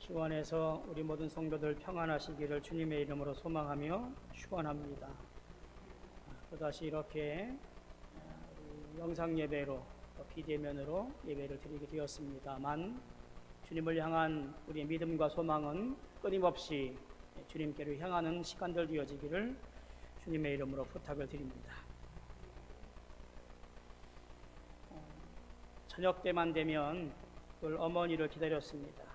주 안에서 우리 모든 성도들 평안하시기를 주님의 이름으로 소망하며 축원합니다. 또다시 이렇게 영상 예배로 비대면으로 예배를 드리게 되었습니다만 주님을 향한 우리의 믿음과 소망은 끊임없이 주님께로 향하는 시간들 되어지기를 주님의 이름으로 부탁을 드립니다. 저녁 때만 되면 늘 어머니를 기다렸습니다.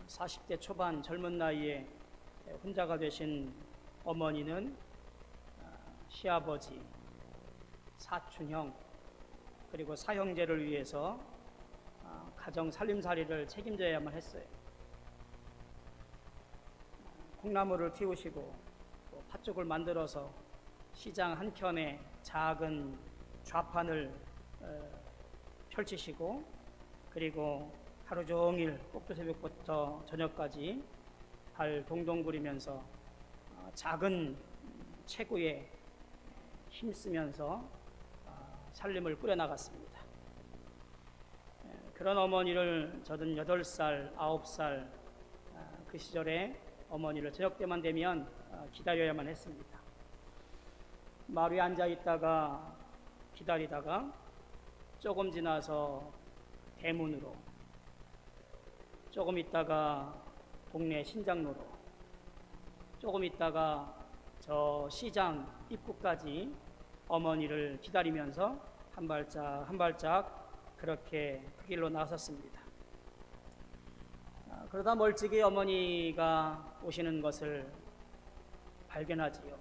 40대 초반 젊은 나이에 혼자가 되신 어머니는 시아버지, 사촌형, 그리고 사형제를 위해서 가정 살림살이를 책임져야만 했어요. 콩나물을 키우시고 또 팥죽을 만들어서 시장 한켠에 작은 좌판을 펼치시고, 그리고 하루 종일 꼭두새벽부터 저녁까지 발 동동 구리면서 작은 체구에 힘쓰면서 살림을 꾸려나갔습니다. 그런 어머니를 저는 8살, 9살 그 시절에 어머니를 저녁 때만 되면 기다려야만 했습니다. 마을 위에 앉아있다가 기다리다가 조금 지나서 대문으로, 조금 있다가 동네 신장로로, 조금 있다가 저 시장 입구까지 어머니를 기다리면서 한 발짝 한 발짝 그렇게 그 길로 나섰습니다. 그러다 멀찍이 어머니가 오시는 것을 발견하지요.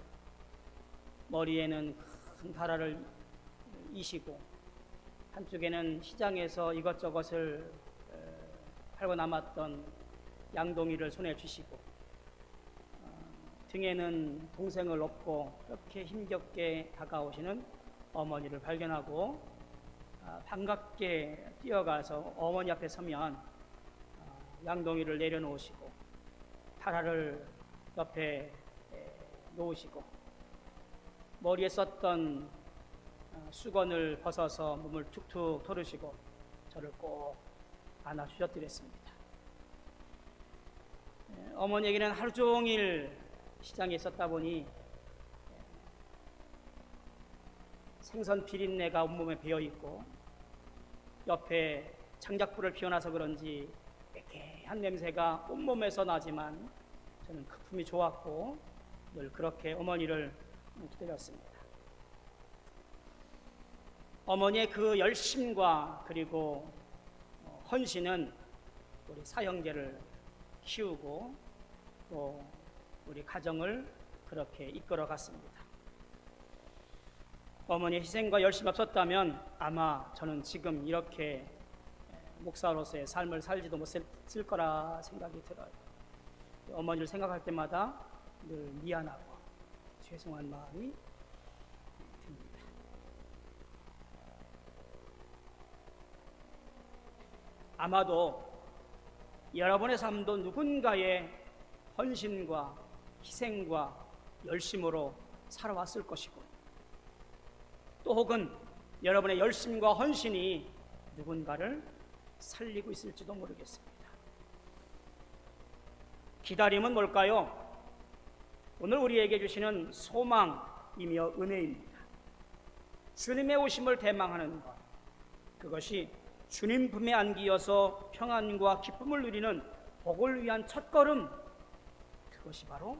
머리에는 큰 다라를 이시고 한쪽에는 시장에서 이것저것을 팔고 남았던 양동이를 손에 쥐시고 등에는 동생을 업고 그렇게 힘겹게 다가오시는 어머니를 발견하고 반갑게 뛰어가서 어머니 앞에 서면 양동이를 내려놓으시고 타라를 옆에 놓으시고 머리에 썼던 수건을 벗어서 몸을 툭툭 털으시고 저를 꼭 안아 주셔드렸습니다. 어머니에게는 하루 종일 시장에 있었다 보니 생선 비린내가 온몸에 배어있고 옆에 장작불을 피워놔서 그런지 매캐한 냄새가 온몸에서 나지만 저는 그 품이 좋았고 늘 그렇게 어머니를 기다렸습니다. 어머니의 그 열심과 그리고 헌신은 우리 사형제를 키우고 또 우리 가정을 그렇게 이끌어 갔습니다. 어머니의 희생과 열심이 없었다면 아마 저는 지금 이렇게 목사로서의 삶을 살지도 못했을 거라 생각이 들어요. 어머니를 생각할 때마다 늘 미안하고 죄송한 마음이 듭니다. 아마도 여러분의 삶도 누군가의 헌신과 희생과 열심으로 살아왔을 것이고, 또 혹은 여러분의 열심과 헌신이 누군가를 살리고 있을지도 모르겠습니다. 기다림은 뭘까요? 오늘 우리에게 주시는 소망이며 은혜입니다. 주님의 오심을 대망하는 것, 그것이 주님 품에 안기어서 평안과 기쁨을 누리는 복을 위한 첫걸음, 그것이 바로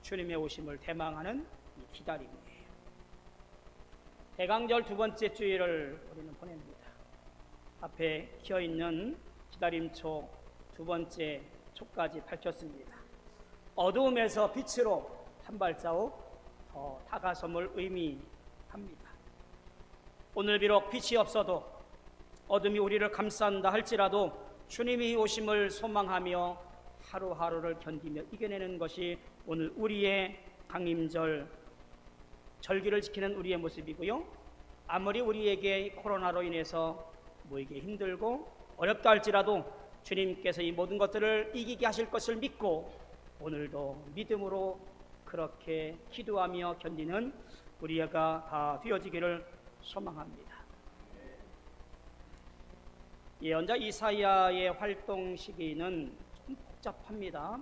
주님의 오심을 대망하는 이 기다림이에요. 대강절 두 번째 주일을 우리는 보냅니다. 앞에 기어있는 기다림초 두 번째 초까지 밝혔습니다. 어두움에서 빛으로 한 발자국 더 다가섬을 의미합니다. 오늘 비록 빛이 없어도 어둠이 우리를 감싼다 할지라도 주님이 오심을 소망하며 하루하루를 견디며 이겨내는 것이 오늘 우리의 강림절 절기를 지키는 우리의 모습이고요. 아무리 우리에게 코로나로 인해서 모이기 힘들고 어렵다 할지라도 주님께서 이 모든 것들을 이기게 하실 것을 믿고 오늘도 믿음으로 그렇게 기도하며 견디는 우리가 다 되어지기를 소망합니다. 예언자 이사야의 활동 시기는 좀 복잡합니다.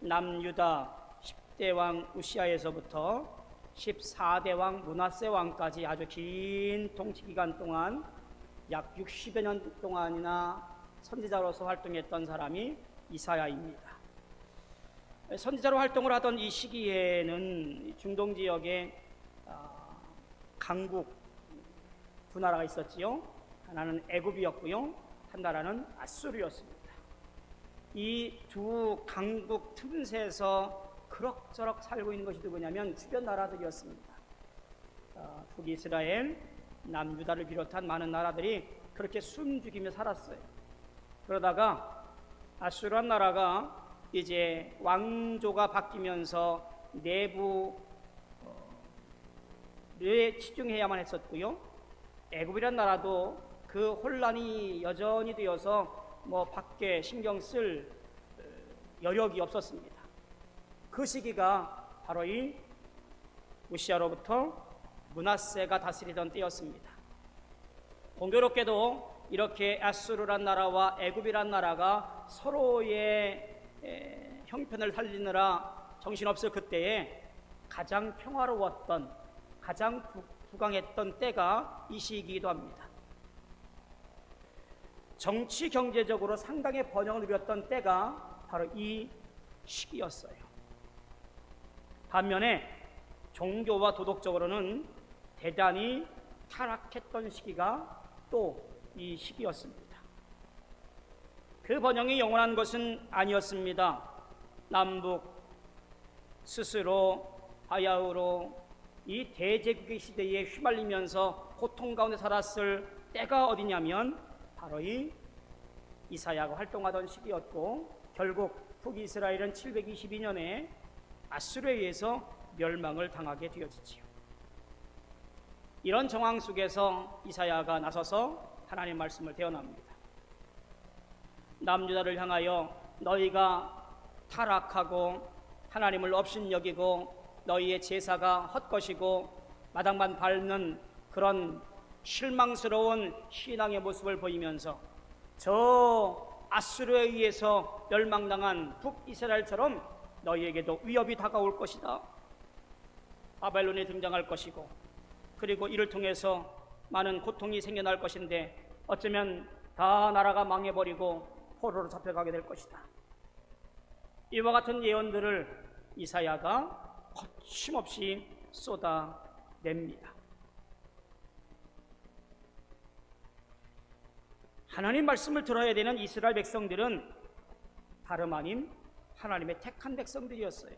남유다 10대 왕 우시아에서부터 14대 왕 므낫세 왕까지 아주 긴 통치 기간 동안 약 60여 년 동안이나 선지자로서 활동했던 사람이 이사야입니다. 선지자로 활동을 하던 이 시기에는 중동 지역에 강국 두 나라가 있었지요. 하나는 애굽이었고요, 한 나라는 아수르였습니다. 이 두 강국 틈새에서 그럭저럭 살고 있는 것이 누구냐면 주변 나라들이었습니다. 북이스라엘, 남유다를 비롯한 많은 나라들이 그렇게 숨죽이며 살았어요. 그러다가 아수르 나라가 이제 왕조가 바뀌면서 내부에 치중해야만 했었고요, 애굽이란 나라도 그 혼란이 여전히 되어서 밖에 신경 쓸 여력이 없었습니다. 그 시기가 바로 이 우시아로부터 므낫세가 다스리던 때였습니다. 공교롭게도 이렇게 아수르란 나라와 애굽이란 나라가 서로의 형편을 살리느라 정신없을 그때에 가장 평화로웠던, 가장 부강했던 때가 이 시기이기도 합니다. 정치 경제적으로 상당히 번영을 누렸던 때가 바로 이 시기였어요. 반면에 종교와 도덕적으로는 대단히 타락했던 시기가 또 이 시기였습니다. 그 번영이 영원한 것은 아니었습니다. 남북 스스로 바야흐로 이 대제국의 시대에 휘말리면서 고통 가운데 살았을 때가 어디냐면 바로 이 이사야가 활동하던 시기였고, 결국 북이스라엘은 722년에 아수르에 의해서 멸망을 당하게 되어지지요. 이런 정황 속에서 이사야가 나서서 하나님의 말씀을 대언합니다. 남유다를 향하여 너희가 타락하고 하나님을 업신여기고 너희의 제사가 헛것이고 마당만 밟는 그런 실망스러운 신앙의 모습을 보이면서 저 아수르에 의해서 멸망당한 북이스라엘처럼 너희에게도 위협이 다가올 것이다. 바벨론이 등장할 것이고, 그리고 이를 통해서 많은 고통이 생겨날 것인데 어쩌면 다 나라가 망해버리고 포로로 잡혀가게 될 것이다. 이와 같은 예언들을 이사야가 거침없이 쏟아냅니다. 하나님 말씀을 들어야 되는 이스라엘 백성들은 다름 아닌 하나님의 택한 백성들이었어요.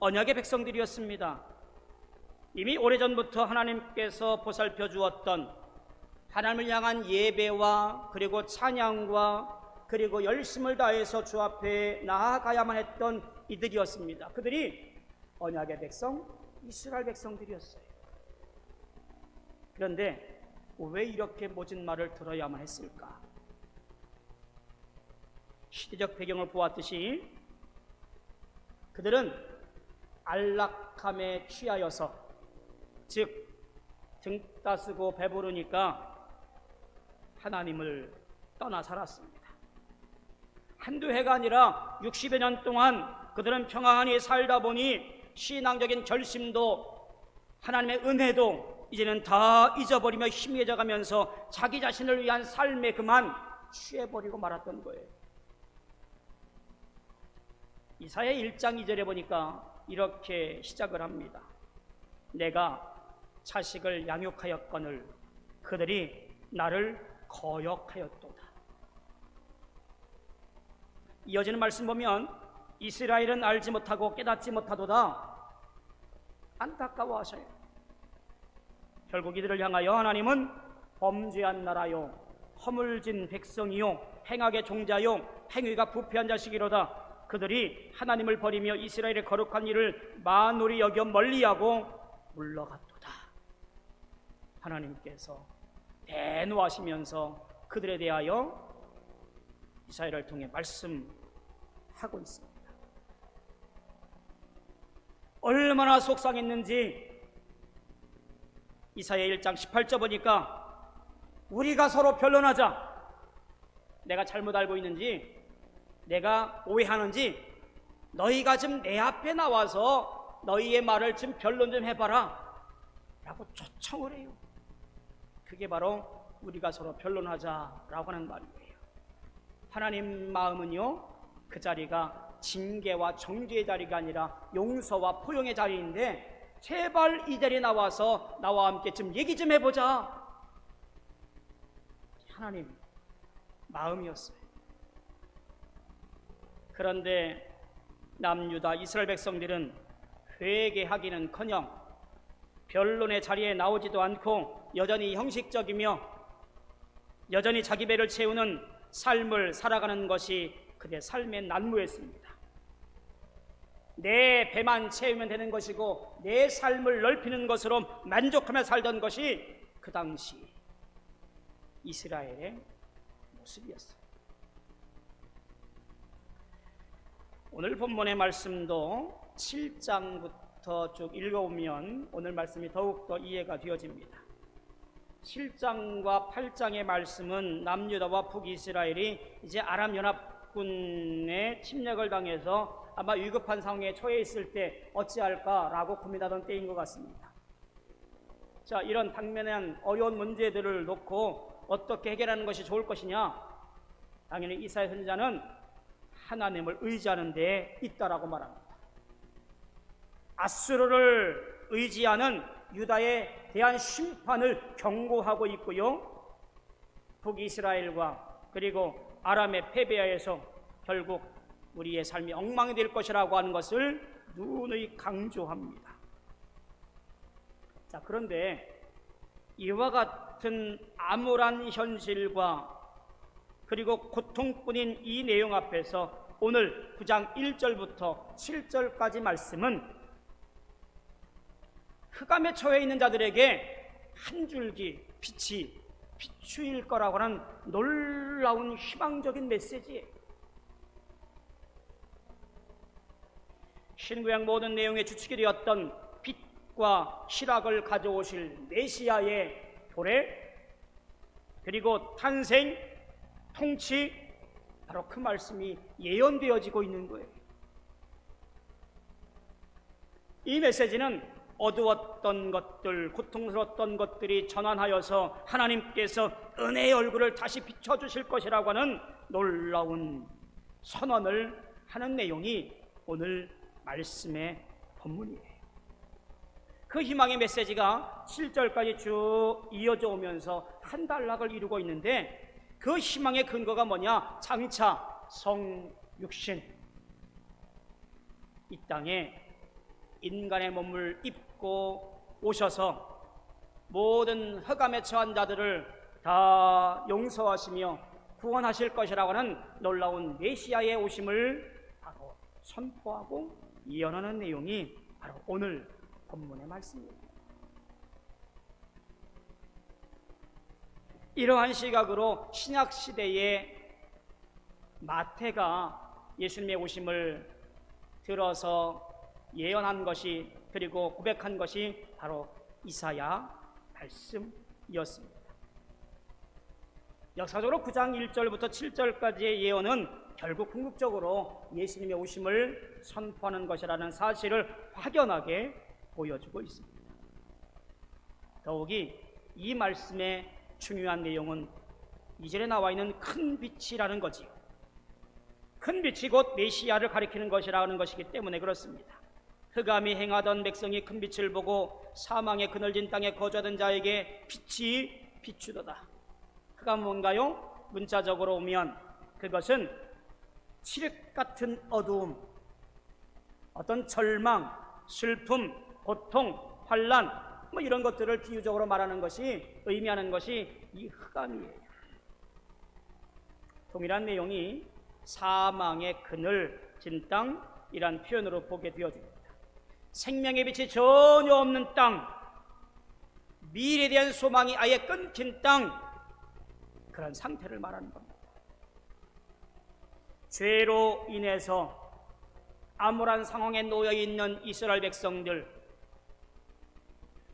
언약의 백성들이었습니다. 이미 오래전부터 하나님께서 보살펴 주었던 하나님을 향한 예배와 그리고 찬양과 그리고 열심을 다해서 주 앞에 나아가야만 했던 이들이었습니다. 그들이 언약의 백성, 이스라엘 백성들이었어요. 그런데 왜 이렇게 모진 말을 들어야만 했을까? 시대적 배경을 보았듯이 그들은 안락함에 취하여서, 즉 등 따쓰고 배부르니까 하나님을 떠나 살았습니다. 한두 해가 아니라 60여 년 동안 그들은 평안히 살다 보니 신앙적인 결심도 하나님의 은혜도 이제는 다 잊어버리며 희미해져 가면서 자기 자신을 위한 삶에 그만 취해버리고 말았던 거예요. 이사야 1장 2절에 보니까 이렇게 시작을 합니다. 내가 자식을 양육하였거늘 그들이 나를 거역하였도다. 이어지는 말씀 보면 이스라엘은 알지 못하고 깨닫지 못하도다. 안타까워하셔요. 결국 이들을 향하여 하나님은 범죄한 나라요, 허물진 백성이요, 행악의 종자요, 행위가 부패한 자식이로다. 그들이 하나님을 버리며 이스라엘의 거룩한 일을 만홀히 여겨 멀리하고 물러갔도다. 하나님께서 대노하시면서 그들에 대하여 이사야를 통해 말씀하고 있습니다. 얼마나 속상했는지 이사야 1장 18절 보니까 우리가 서로 변론하자. 내가 잘못 알고 있는지, 내가 오해하는지 너희가 지금 내 앞에 나와서 너희의 말을 지금 변론 좀 해봐라 라고 초청을 해요. 그게 바로 우리가 서로 변론하자라고 하는 말이에요. 하나님 마음은요, 그 자리가 징계와 정죄의 자리가 아니라 용서와 포용의 자리인데, 제발 이 자리에 나와서 나와 함께 좀 얘기 좀 해보자. 하나님 마음이었어요. 그런데 남유다 이스라엘 백성들은 회개하기는커녕 변론의 자리에 나오지도 않고 여전히 형식적이며 여전히 자기 배를 채우는 삶을 살아가는 것이 그들의 삶의 난무였습니다. 내 배만 채우면 되는 것이고 내 삶을 넓히는 것으로 만족하며 살던 것이 그 당시 이스라엘의 모습이었어요. 오늘 본문의 말씀도 7장부터 쭉 읽어보면 오늘 말씀이 더욱더 이해가 되어집니다. 7장과 8장의 말씀은 남유다와 북이스라엘이 이제 아람 연합군의 침략을 당해서 아마 위급한 상황에 처해 있을 때 어찌할까라고 고민하던 때인 것 같습니다. 자, 이런 당면한 어려운 문제들을 놓고 어떻게 해결하는 것이 좋을 것이냐? 당연히 이사야 선지자는 하나님을 의지하는 데 있다라고 말합니다. 아수르를 의지하는 유다에 대한 심판을 경고하고 있고요, 북이스라엘과 그리고 아람의 패배하여서 결국 우리의 삶이 엉망이 될 것이라고 하는 것을 누누이 강조합니다. 자, 그런데 이와 같은 암울한 현실과 그리고 고통뿐인 이 내용 앞에서 오늘 9장 1절부터 7절까지 말씀은 흑암에 처해 있는 자들에게 한 줄기 빛이 비추일 거라고 하는 놀라운 희망적인 메시지예요. 신구약 모든 내용의 주축이 되었던 빛과 희락을 가져오실 메시아의 도래, 그리고 탄생, 통치, 바로 그 말씀이 예언되어지고 있는 거예요. 이 메시지는 어두웠던 것들, 고통스러웠던 것들이 전환하여서 하나님께서 은혜의 얼굴을 다시 비춰주실 것이라고 하는 놀라운 선언을 하는 내용이 오늘 말씀의 본문이에요. 그 희망의 메시지가 7절까지 쭉 이어져 오면서 한 단락을 이루고 있는데, 그 희망의 근거가 뭐냐? 장차 성육신, 이 땅에 인간의 몸을 입고 오셔서 모든 흑암에 처한 자들을 다 용서하시며 구원하실 것이라고 하는 놀라운 메시아의 오심을 바로 선포하고 예언하는 내용이 바로 오늘 본문의 말씀입니다. 이러한 시각으로 신약시대의 마태가 예수님의 오심을 들어서 예언한 것이, 그리고 고백한 것이 바로 이사야 말씀이었습니다. 역사적으로 9장 1절부터 7절까지의 예언은 결국 궁극적으로 예수님의 오심을 선포하는 것이라는 사실을 확연하게 보여주고 있습니다. 더욱이 이 말씀의 중요한 내용은 2절에 나와 있는 큰 빛이라는 거지요. 큰 빛이 곧 메시아를 가리키는 것이라는 것이기 때문에 그렇습니다. 흑암이 행하던 백성이 큰 빛을 보고 사망의 그늘진 땅에 거주하던 자에게 빛이 비추도다. 흑암은 뭔가요? 문자적으로 오면 그것은 칠흑 같은 어두움, 어떤 절망, 슬픔, 고통, 환난, 이런 것들을 비유적으로 말하는 것이, 의미하는 것이 이 흑암이에요. 동일한 내용이 사망의 그늘진 땅이란 표현으로 보게 되어집니다. 생명의 빛이 전혀 없는 땅, 미래에 대한 소망이 아예 끊긴 땅, 그런 상태를 말하는 겁니다. 죄로 인해서 암울한 상황에 놓여 있는 이스라엘 백성들,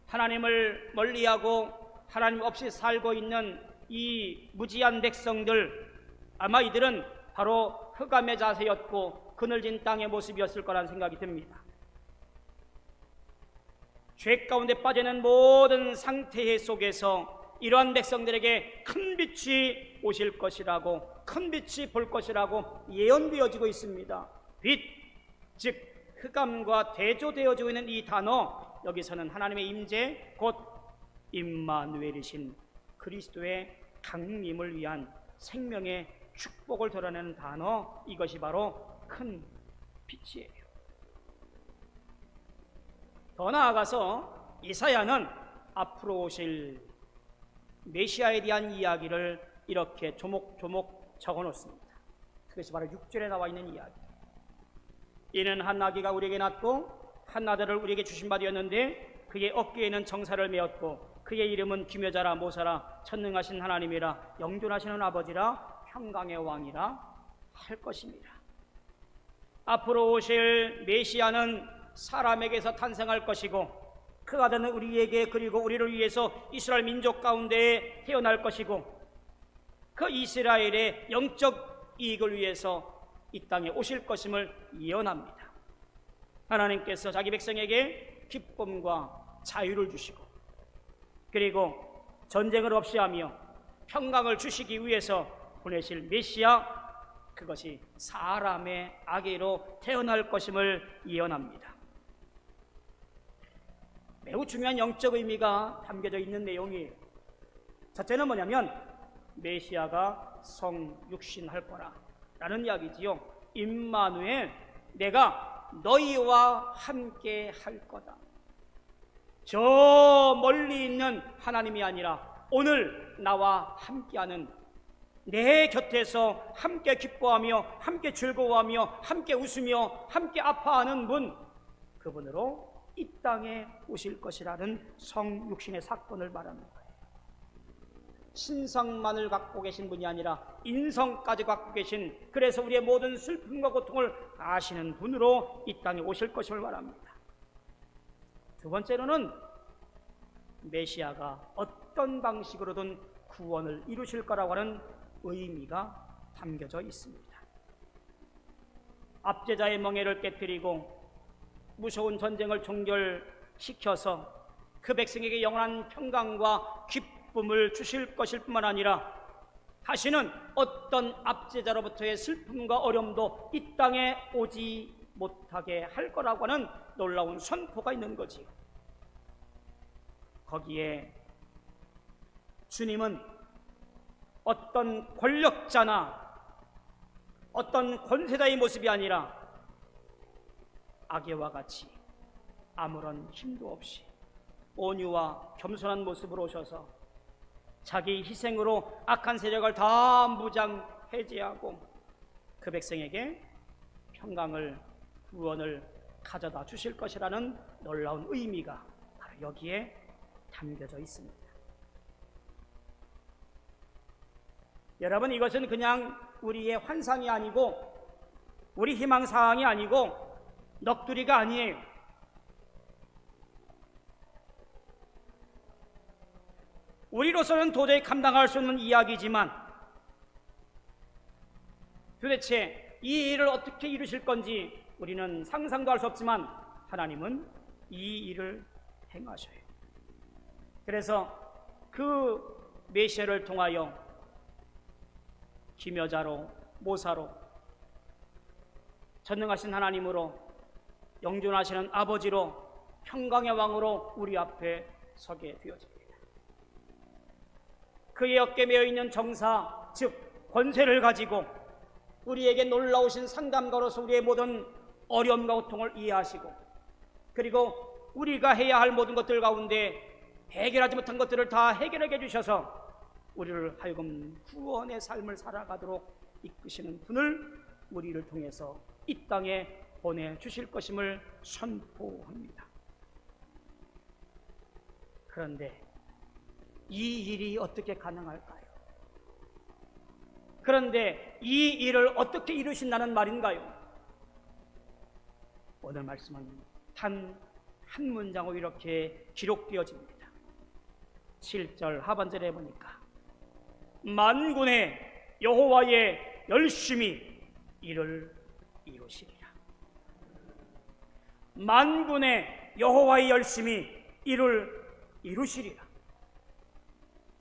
하나님을 멀리하고 하나님 없이 살고 있는 이 무지한 백성들, 아마 이들은 바로 흑암의 자세였고 그늘진 땅의 모습이었을 거라는 생각이 듭니다. 죄 가운데 빠지는 모든 상태 속에서 이러한 백성들에게 큰 빛이 오실 것이라고, 큰 빛이 볼 것이라고 예언되어지고 있습니다. 빛, 즉 흑암과 대조되어지고 있는 이 단어, 여기서는 하나님의 임재, 곧 임마누엘이신 그리스도의 강림을 위한 생명의 축복을 드러내는 단어, 이것이 바로 큰 빛이에요. 더 나아가서 이사야는 앞으로 오실 메시아에 대한 이야기를 이렇게 조목조목 적어놓습니다. 그것이 바로 6절에 나와 있는 이야기. 이는 한 아기가 우리에게 낳고 한 아들을 우리에게 주신 바 되었는데 그의 어깨에는 정사를 메었고 그의 이름은 기묘자라 모사라 천능하신 하나님이라 영존하시는 아버지라 평강의 왕이라 할 것입니다. 앞으로 오실 메시아는 사람에게서 탄생할 것이고 그 아들은 우리에게, 그리고 우리를 위해서 이스라엘 민족 가운데 태어날 것이고 그 이스라엘의 영적 이익을 위해서 이 땅에 오실 것임을 예언합니다. 하나님께서 자기 백성에게 기쁨과 자유를 주시고 그리고 전쟁을 없이 하며 평강을 주시기 위해서 보내실 메시아, 그것이 사람의 아기로 태어날 것임을 예언합니다. 매우 중요한 영적 의미가 담겨져 있는 내용이에요. 첫째는 뭐냐면 메시아가 성육신할 거라 라는 이야기지요. 임마누엘, 내가 너희와 함께 할 거다. 저 멀리 있는 하나님이 아니라 오늘 나와 함께하는, 내 곁에서 함께 기뻐하며 함께 즐거워하며 함께 웃으며 함께 아파하는 분, 그분으로 이 땅에 오실 것이라는 성육신의 사건을 말하는 거예요. 신성만을 갖고 계신 분이 아니라 인성까지 갖고 계신, 그래서 우리의 모든 슬픔과 고통을 아시는 분으로 이 땅에 오실 것을 말합니다. 두 번째로는 메시아가 어떤 방식으로든 구원을 이루실 거라고 하는 의미가 담겨져 있습니다. 압제자의 멍에를 깨뜨리고 무서운 전쟁을 종결시켜서 그 백성에게 영원한 평강과 기쁨을 주실 것일 뿐만 아니라 다시는 어떤 압제자로부터의 슬픔과 어려움도 이 땅에 오지 못하게 할 거라고 하는 놀라운 선포가 있는 거지요. 거기에 주님은 어떤 권력자나 어떤 권세자의 모습이 아니라 아기와 같이 아무런 힘도 없이 온유와 겸손한 모습으로 오셔서 자기 희생으로 악한 세력을 다 무장해제하고 그 백성에게 평강을, 구원을 가져다 주실 것이라는 놀라운 의미가 바로 여기에 담겨져 있습니다. 여러분, 이것은 그냥 우리의 환상이 아니고 우리 희망사항이 아니고 넋두리가 아니에요. 우리로서는 도저히 감당할 수 없는 이야기지만 도대체 이 일을 어떻게 이루실 건지 우리는 상상도 할 수 없지만 하나님은 이 일을 행하셔요. 그래서 그 메시아를 통하여 기묘자로, 모사로, 전능하신 하나님으로, 영존하시는 아버지로, 평강의 왕으로 우리 앞에 서게 되어집니다. 그의 어깨에 메어있는 정사, 즉 권세를 가지고 우리에게 놀라우신 상담가로서 우리의 모든 어려움과 고통을 이해하시고 그리고 우리가 해야 할 모든 것들 가운데 해결하지 못한 것들을 다 해결하게 해주셔서 우리를 하여금 구원의 삶을 살아가도록 이끄시는 분을 우리를 통해서 이 땅에 보내주실 것임을 선포합니다. 그런데 이 일이 어떻게 가능할까요? 그런데 이 일을 어떻게 이루신다는 말인가요? 오늘 말씀은 단 한 문장으로 이렇게 기록되어집니다. 7절 하반절에 보니까 만군의 여호와의 열심히 이를 이루시리라. 만군의 여호와의 열심히 이를 이루시리라.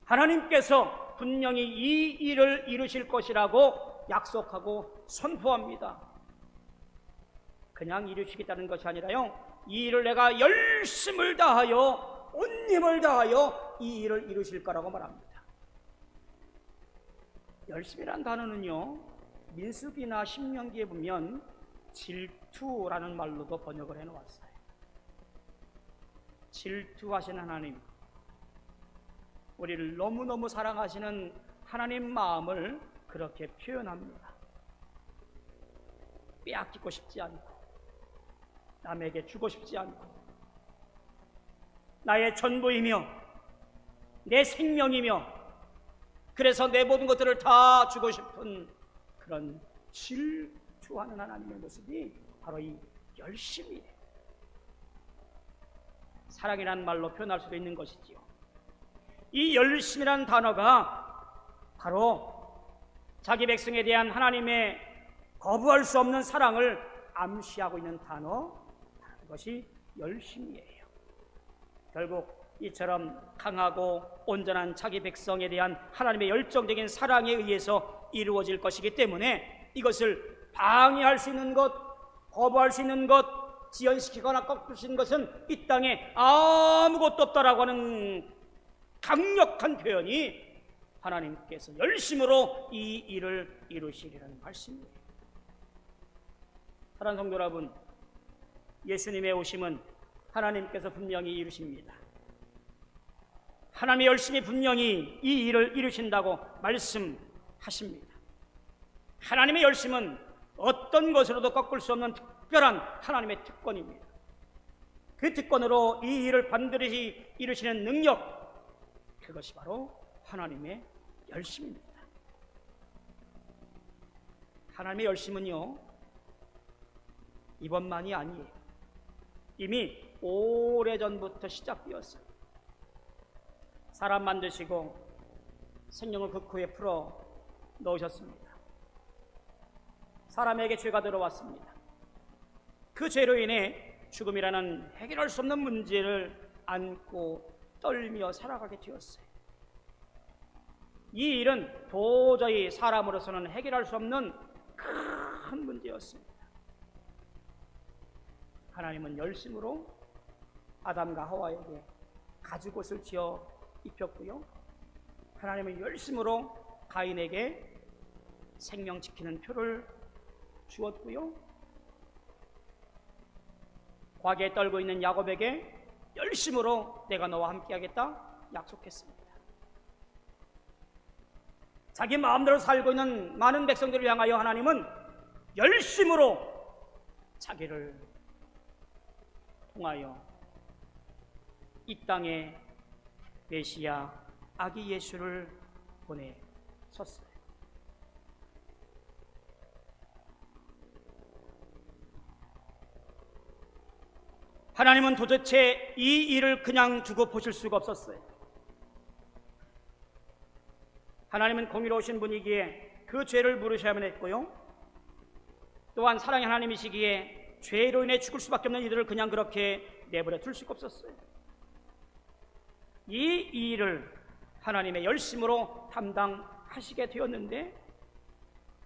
하나님께서 분명히 이 일을 이루실 것이라고 약속하고 선포합니다. 그냥 이루시겠다는 것이 아니라요, 이 일을 내가 열심을 다하여 온 힘을 다하여 이 일을 이루실 거라고 말합니다. 열심이란 단어는요, 민수기나 신명기에 보면 질투라는 말로도 번역을 해놓았어요. 질투하신 하나님, 우리를 너무너무 사랑하시는 하나님 마음을 그렇게 표현합니다. 빼앗기고 싶지 않고, 남에게 주고 싶지 않고, 나의 전부이며 내 생명이며, 그래서 내 모든 것들을 다 주고 싶은 그런 질투하는 하나님의 모습이 바로 이 열심이에요. 사랑이라는 말로 표현할 수도 있는 것이지요. 이 열심이라는 단어가 바로 자기 백성에 대한 하나님의 거부할 수 없는 사랑을 암시하고 있는 단어, 그것이 열심이에요. 결국 이처럼 강하고 온전한 자기 백성에 대한 하나님의 열정적인 사랑에 의해서 이루어질 것이기 때문에 이것을 방해할 수 있는 것, 거부할 수 있는 것, 지연시키거나 꺾을 수 있는 것은 이 땅에 아무것도 없다라고 하는 강력한 표현이 하나님께서 열심으로 이 일을 이루시리라는 말씀이에요. 사랑하는 성도 여러분, 예수님의 오심은 하나님께서 분명히 이루십니다. 하나님의 열심히 분명히 이 일을 이루신다고 말씀하십니다. 하나님의 열심은 어떤 것으로도 꺾을 수 없는 특별한 하나님의 특권입니다. 그 특권으로 이 일을 반드시 이루시는 능력, 그것이 바로 하나님의 열심입니다. 하나님의 열심은요, 이번만이 아니에요. 이미 오래전부터 시작되었어요. 사람 만드시고 생명을 그 코에 풀어 넣으셨습니다. 사람에게 죄가 들어왔습니다. 그 죄로 인해 죽음이라는 해결할 수 없는 문제를 안고 떨며 살아가게 되었어요. 이 일은 도저히 사람으로서는 해결할 수 없는 큰 문제였습니다. 하나님은 열심으로 아담과 하와에게 가죽옷을 지어 입혔고요, 하나님은 열심으로 가인에게 생명 지키는 표를 주었고요, 과거에 떨고 있는 야곱에게 열심으로 내가 너와 함께하겠다 약속했습니다. 자기 마음대로 살고 있는 많은 백성들을 향하여 하나님은 열심으로 자기를 통하여 이 땅에 메시아 아기 예수를 보내셨어요. 하나님은 도대체 이 일을 그냥 두고 보실 수가 없었어요. 하나님은 공의로우신 분이기에 그 죄를 물으셔야만 했고요, 또한 사랑의 하나님이시기에 죄로 인해 죽을 수밖에 없는 이들을 그냥 그렇게 내버려 둘 수가 없었어요. 이 일을 하나님의 열심으로 담당하시게 되었는데,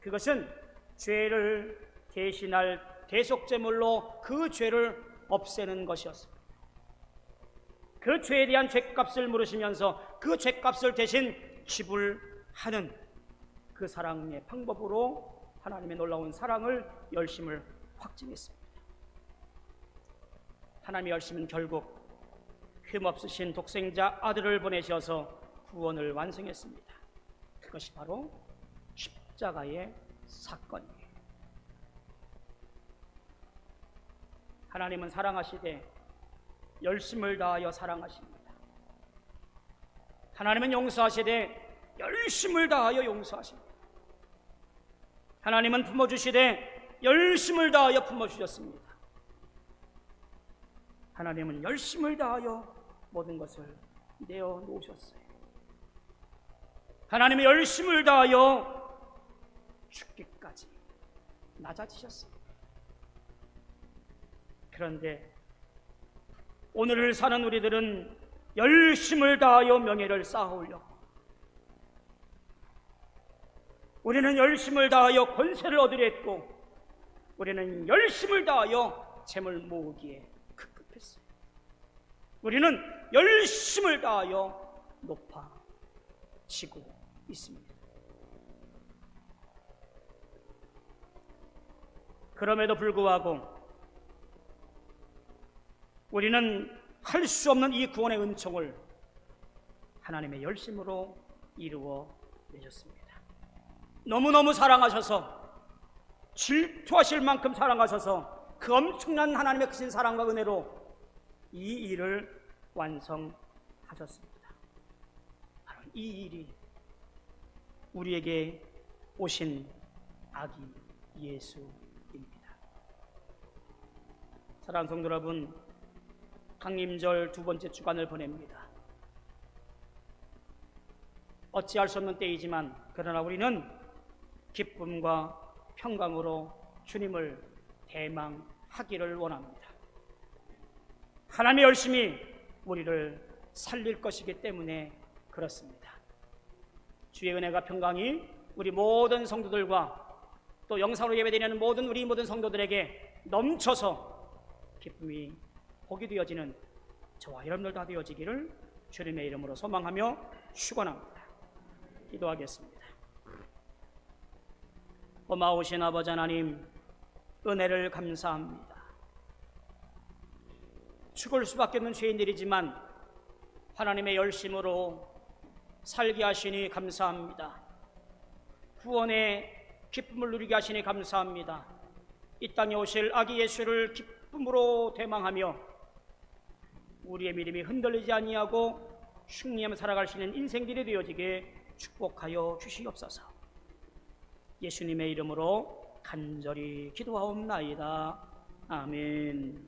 그것은 죄를 대신할 대속제물로 그 죄를 없애는 것이었습니다. 그 죄에 대한 죄값을 물으시면서 그 죄값을 대신 지불하는 그 사랑의 방법으로 하나님의 놀라운 사랑을, 열심을 확증했습니다. 하나님의 열심은 결국 흠없으신 독생자 아들을 보내셔서 구원을 완성했습니다. 그것이 바로 십자가의 사건이에요. 하나님은 사랑하시되 열심을 다하여 사랑하십니다. 하나님은 용서하시되 열심을 다하여 용서하십니다. 하나님은 품어주시되 열심을 다하여 품어주셨습니다. 하나님은 열심을 다하여 모든 것을 내어 놓으셨어요. 하나님의 열심을 다하여 죽기까지 낮아지셨습니다. 그런데 오늘을 사는 우리들은 열심을 다하여 명예를 쌓아오려고, 우리는 열심을 다하여 권세를 얻으려 했고, 우리는 열심을 다하여 재물 모으기에 급급했어요. 우리는 열심을 다하여 높아지고 있습니다. 그럼에도 불구하고 우리는 할 수 없는 이 구원의 은총을 하나님의 열심으로 이루어 내셨습니다. 너무너무 사랑하셔서, 질투하실 만큼 사랑하셔서 그 엄청난 하나님의 크신 사랑과 은혜로 이 일을 완성하셨습니다. 바로 이 일이 우리에게 오신 아기 예수입니다. 사랑하는 성도 여러분, 강림절 두 번째 주간을 보냅니다. 어찌할 수 없는 때이지만 그러나 우리는 기쁨과 평강으로 주님을 대망하기를 원합니다. 하나님의 열심히 우리를 살릴 것이기 때문에 그렇습니다. 주의 은혜가 평강이 우리 모든 성도들과 또 영상으로 예배드리는 우리 모든 성도들에게 넘쳐서 기쁨이 복이 되어지는 저와 여러분들 다 되어지기를 주님의 이름으로 소망하며 축원합니다. 기도하겠습니다. 고마우신 아버지 하나님, 은혜를 감사합니다. 죽을 수밖에 없는 죄인들이지만 하나님의 열심으로 살게 하시니 감사합니다. 구원의 기쁨을 누리게 하시니 감사합니다. 이 땅에 오실 아기 예수를 기쁨으로 대망하며 우리의 믿음이 흔들리지 아니하고 승리하며 살아갈 수 있는 인생들이 되어지게 축복하여 주시옵소서. 예수님의 이름으로 간절히 기도하옵나이다. 아멘.